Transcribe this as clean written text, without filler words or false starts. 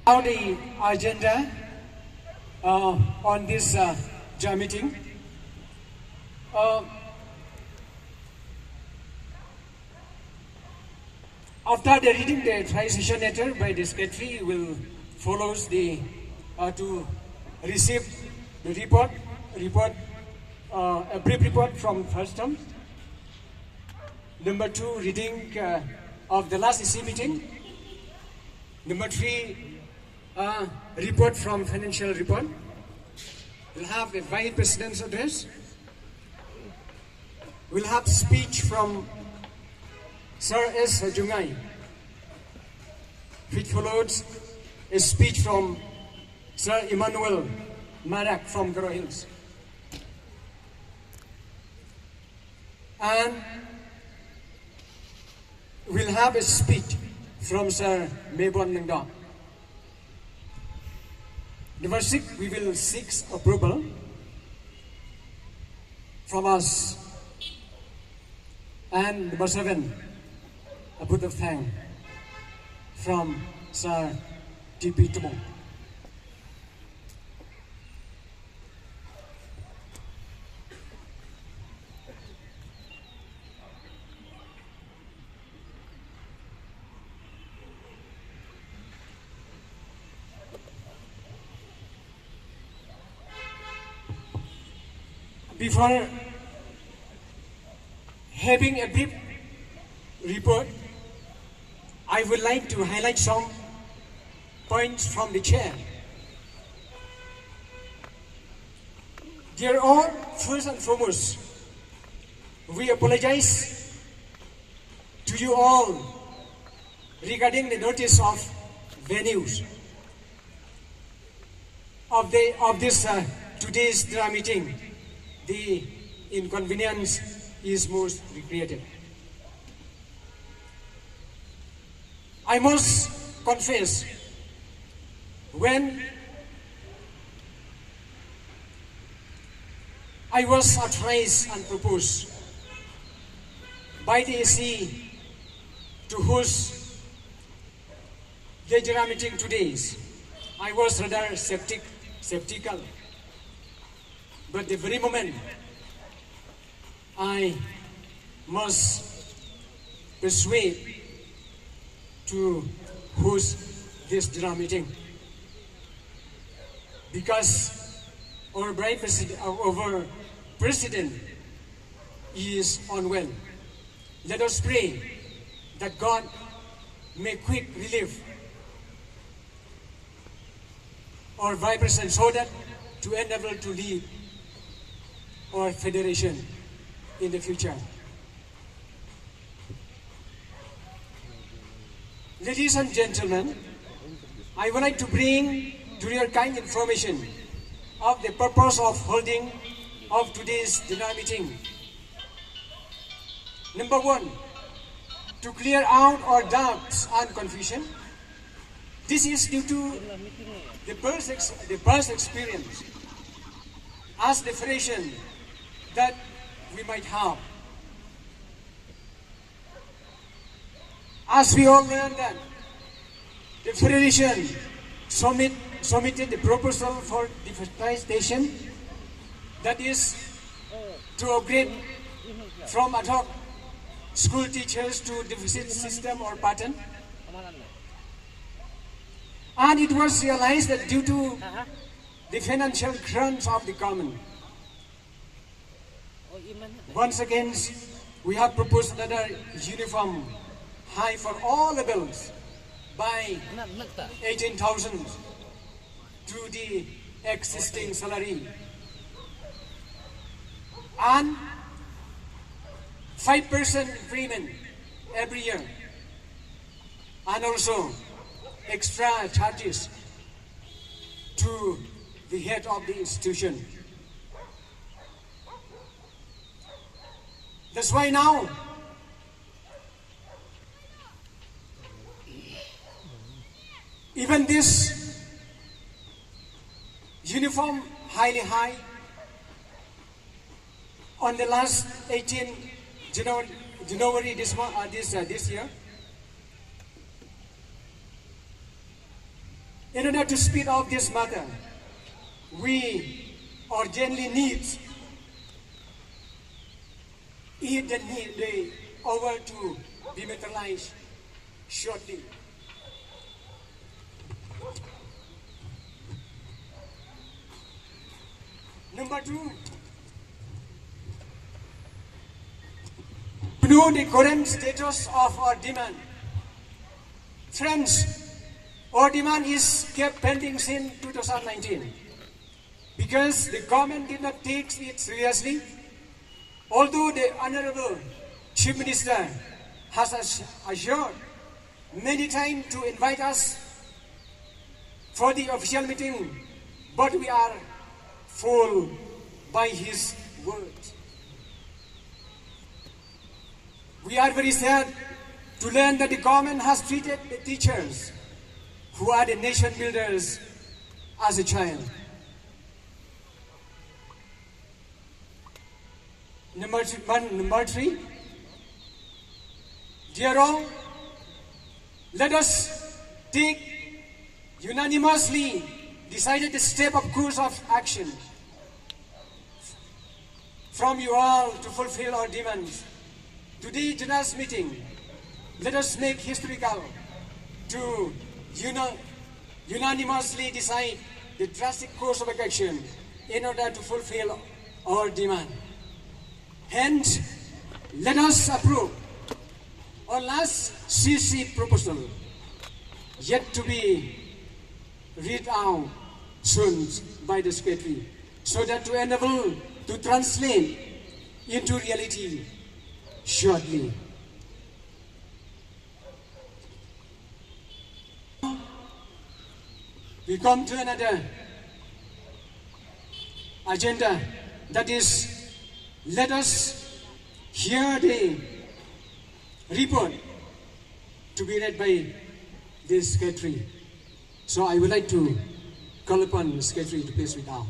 Now the agenda on this joint meeting. After the reading the transition letter by the secretary, will follows the to receive the report, a brief report from FASTOM. Number 2, reading of the last EC meeting. Number 3, report from financial report. We'll have a Vice President's address. We'll have speech from Sir S. Jungai, which follows a speech from Sir Emmanuel Marak from Garo Hills. And we'll have a speech from Sir Mebon mnta. Number 6, we will seek approval from us. And number 7, a vote of thanks from Sir T.P. Tumong. Before having a brief report, I would like to highlight some points from the chair. Dear all, first and foremost, we apologize to you all regarding the notice of venues of this today's drama meeting. The inconvenience is most regretted. I must confess, when I was authorized and proposed by the AC to host the general meeting today, I was rather skeptical. But the very moment I must persuade to host this general meeting, because our president is unwell. Let us pray that God may quick relieve our vice president so that to enable to lead our federation in the future. Ladies and gentlemen, I would like to bring to your kind information of the purpose of holding of today's general meeting. Number 1, to clear out our doubts and confusion. This is due to the past experience as the federation that we might have. As we all learned that the federation submitted the proposal for differentiation, that is to upgrade from Adhoc school teachers to deficit system or pattern. And it was realized that due to the financial crunch of the government, once again, we have proposed another uniform high for all levels by 18,000 to the existing salary, and 5% increment every year, and also extra charges to the head of the institution. That's why now even this uniform highly high on the last 18 January this year, In order to speed up this matter, we urgently need the over to be materialized shortly. Number 2, to know the current status of our demand. Friends, our demand is kept pending since 2019 because the government did not take it seriously. Although the Honorable Chief Minister has assured many times to invite us for the official meeting, but we are fooled by his words. We are very sad to learn that the government has treated the teachers, who are the nation builders, as a child. Number 3, dear all, let us take unanimously decided the step of course of action from you all to fulfill our demands. Today's general meeting, let us make historical to unanimously decide the drastic course of action in order to fulfill our demand. Hence, let us approve our last CC proposal, yet to be read out soon by the Secretary, so that to enable to translate into reality shortly. We come to another agenda, that is, let us hear the report to be read by the Secretary. So I would like to call upon the Secretary to please read out.